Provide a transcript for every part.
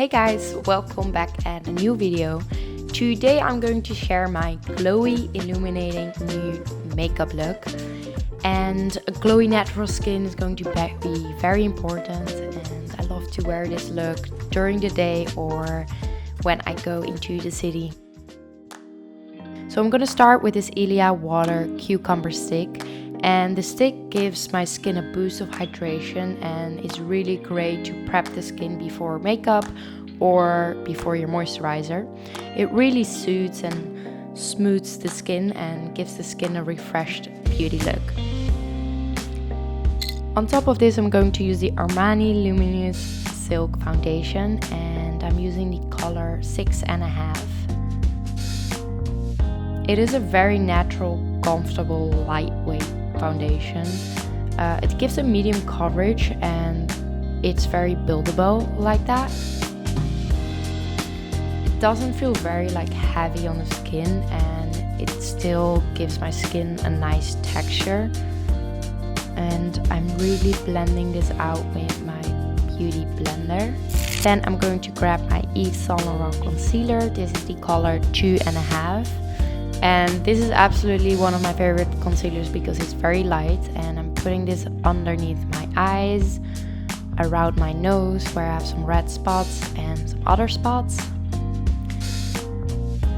Hey guys, welcome back at a new video. Today I'm going to share my glowy illuminating nude makeup look. And a glowy natural skin is going to be very important, and I love to wear this look during the day or when I go into the city. So I'm going to start with this Ilia Water Cucumber Stick. And the stick gives my skin a boost of hydration, and it's really great to prep the skin before makeup or before your moisturizer. It really soothes and smooths the skin and gives the skin a refreshed beauty look. On top of this, I'm going to use the Armani Luminous Silk Foundation, and I'm using the color 6.5. It is a very natural, comfortable, lightweight foundation. It gives a medium coverage and it's very buildable like that. It doesn't feel very heavy on the skin, and it still gives my skin a nice texture. And I'm really blending this out with my beauty blender. Then I'm going to grab my Yves Saint Laurent concealer. This is the color 2.5. And this is absolutely one of my favorite concealers because it's very light, and I'm putting this underneath my eyes, around my nose where I have some red spots and some other spots.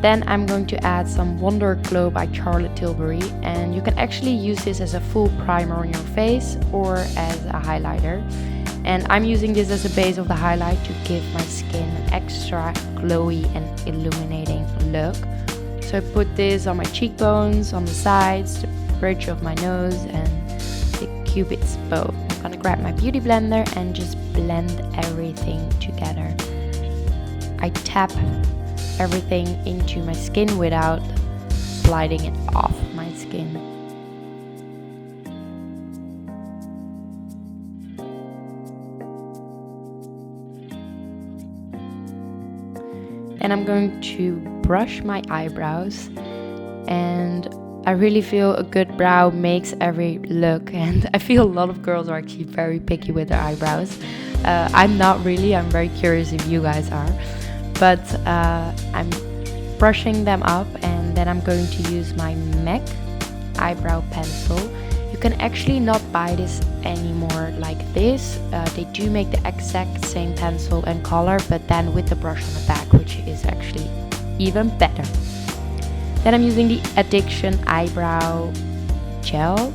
Then I'm going to add some Wonder Glow by Charlotte Tilbury, and you can actually use this as a full primer on your face or as a highlighter. And I'm using this as a base of the highlight to give my skin an extra glowy and illuminating look. So I put this on my cheekbones, on the sides, the bridge of my nose, and the cupid's bow. I'm gonna grab my beauty blender and just blend everything together. I tap everything into my skin without sliding it off my skin. And I'm going to brush my eyebrows, and I really feel a good brow makes every look, and I feel a lot of girls are actually very picky with their eyebrows. I'm not really, I'm very curious if you guys are, but I'm brushing them up, and then I'm going to use my MAC eyebrow pencil. You can actually not buy this anymore like this. They do make the exact same pencil and color, but then with the brush on the back, which is actually even better. Then I'm using the Addiction Eyebrow Gel,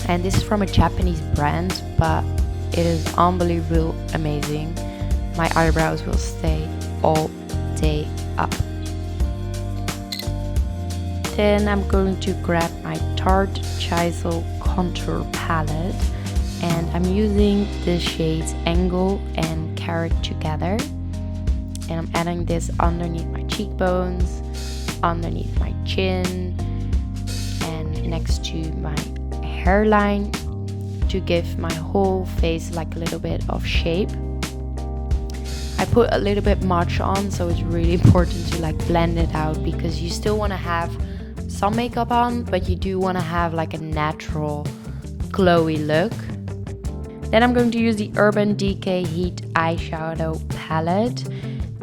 and this is from a Japanese brand, but it is unbelievably amazing. My eyebrows will stay all day up. Then I'm going to grab my Tarte Chisel Contour Palette, and I'm using the shades Angle and Carrot together. And I'm adding this underneath my cheekbones, underneath my chin, and next to my hairline to give my whole face a little bit of shape. I put a little bit much on, so it's really important to blend it out, because you still want to have some makeup on, but you do want to have a natural glowy look. Then I'm going to use the Urban Decay Heat eyeshadow palette,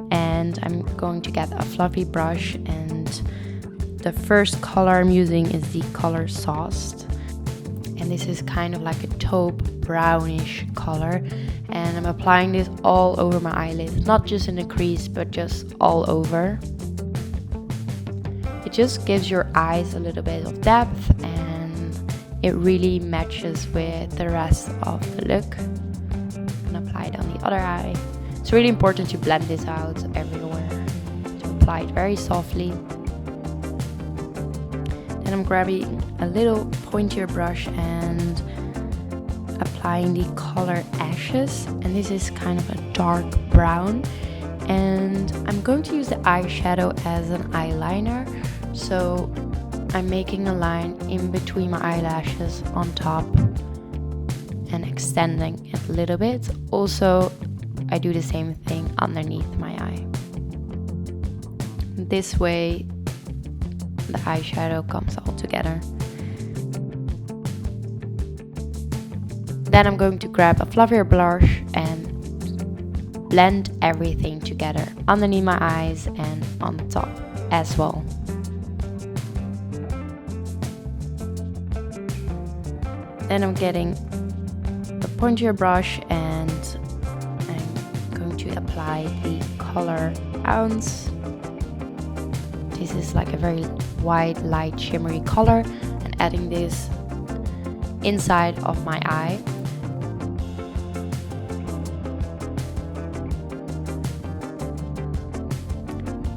and I'm going to get a fluffy brush, and the first color I'm using is the color Sauced, and this is kind of like a taupe brownish color, and I'm applying this all over my eyelid, not just in the crease but just all over. It just gives your eyes a little bit of depth, and it really matches with the rest of the look. And apply it on the other eye. It's really important to blend this out everywhere, to apply it very softly. Then I'm grabbing a little pointier brush and applying the color Ashes, and this is kind of a dark brown. And I'm going to use the eyeshadow as an eyeliner, so I'm making a line in between my eyelashes on top and extending it a little bit. Also, I do the same thing underneath my eye. This way the eyeshadow comes all together. Then I'm going to grab a fluffier blush and blend everything together underneath my eyes and on top as well. Then I'm getting a pointier brush and I'm going to apply the color Ounce. This is like a very white, light, shimmery color, and adding this inside of my eye.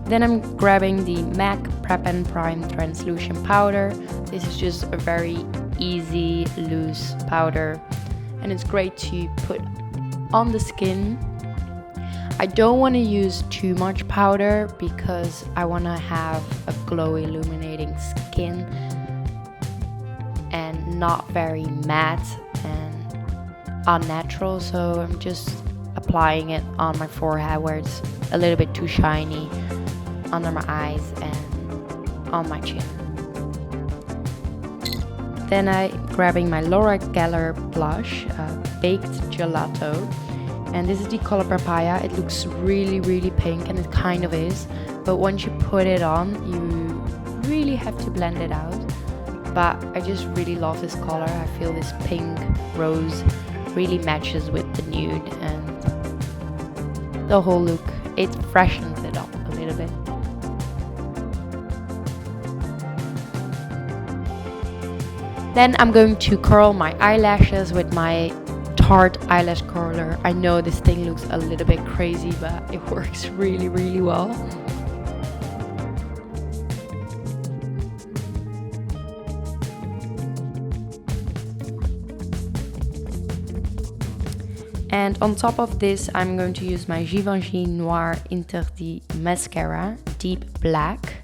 Then I'm grabbing the MAC Prep and Prime Translucent Powder. This is just a very easy, loose powder, and it's great to put on the skin. I don't want to use too much powder because I want to have a glowy, illuminating skin and not very matte and unnatural. So I'm just applying it on my forehead where it's a little bit too shiny, under my eyes and on my chin. Then I'm grabbing my Laura Geller blush, Baked Gelato, and this is the color Papaya. It looks really, really pink, and it kind of is, but once you put it on, you really have to blend it out. But I just really love this color. I feel this pink rose really matches with the nude, and the whole look, it freshens it up a little bit. Then I'm going to curl my eyelashes with my Tarte eyelash curler. I know this thing looks a little bit crazy, but it works really, really well. And on top of this, I'm going to use my Givenchy Noir Interdit Mascara, Deep Black.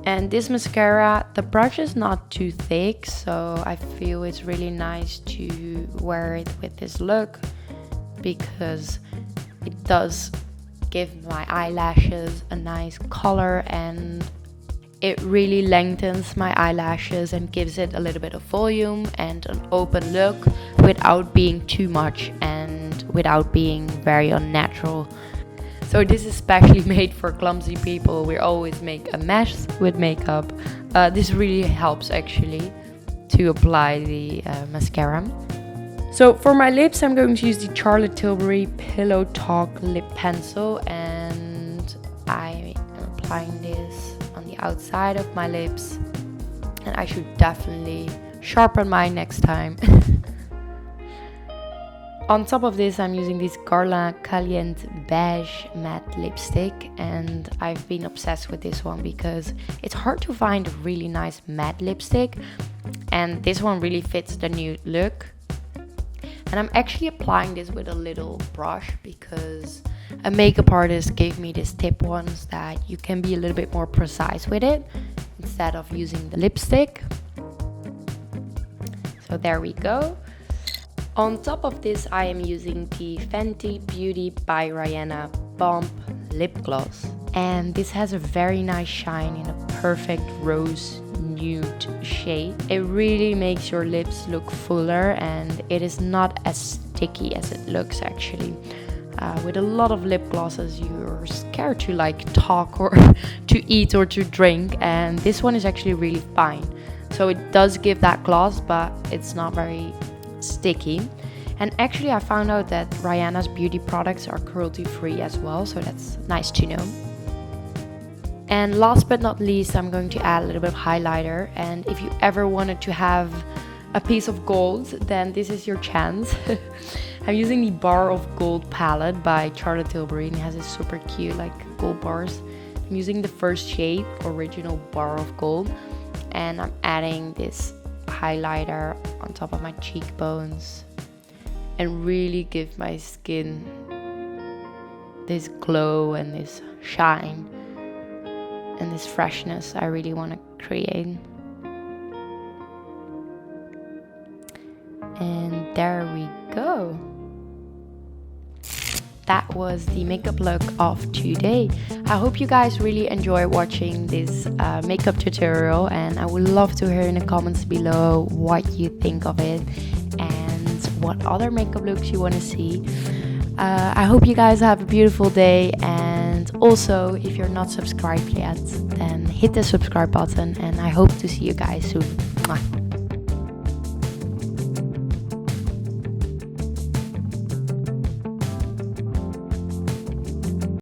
And this mascara, the brush is not too thick, so I feel it's really nice to wear it with this look because it does give my eyelashes a nice color, and it really lengthens my eyelashes and gives it a little bit of volume and an open look without being too much and without being very unnatural. So this is specially made for clumsy people. We always make a mess with makeup. This really helps actually to apply the mascara. So for my lips, I'm going to use the Charlotte Tilbury Pillow Talk lip pencil, and I am applying this on the outside of my lips, and I should definitely sharpen mine next time. On top of this, I'm using this Garla Caliente Beige Matte Lipstick, and I've been obsessed with this one because it's hard to find a really nice matte lipstick, and this one really fits the nude look. And I'm actually applying this with a little brush because a makeup artist gave me this tip once that you can be a little bit more precise with it instead of using the lipstick. So there we go. On top of this, I am using the Fenty Beauty by Rihanna Bump Lip Gloss. And this has a very nice shine in a perfect rose nude shade. It really makes your lips look fuller, and it is not as sticky as it looks actually. With a lot of lip glosses, you're scared to like talk or to eat or to drink, and this one is actually really fine. So it does give that gloss, but it's not very sticky. And actually I found out that Rihanna's beauty products are cruelty free as well, so that's nice to know. And last but not least, I'm going to add a little bit of highlighter, and if you ever wanted to have a piece of gold, then this is your chance. I'm using the Bar of Gold palette by Charlotte Tilbury, and it has this super cute like gold bars. I'm using the first shade, Original Bar of Gold, and I'm adding this highlighter on top of my cheekbones and really give my skin this glow and this shine and this freshness I really want to create. And there we go. That was the makeup look of today. I hope you guys really enjoy watching this makeup tutorial, and I would love to hear in the comments below what you think of it and what other makeup looks you want to see. I hope you guys have a beautiful day, and also if you're not subscribed yet, then hit the subscribe button, and I hope to see you guys soon. Mwah.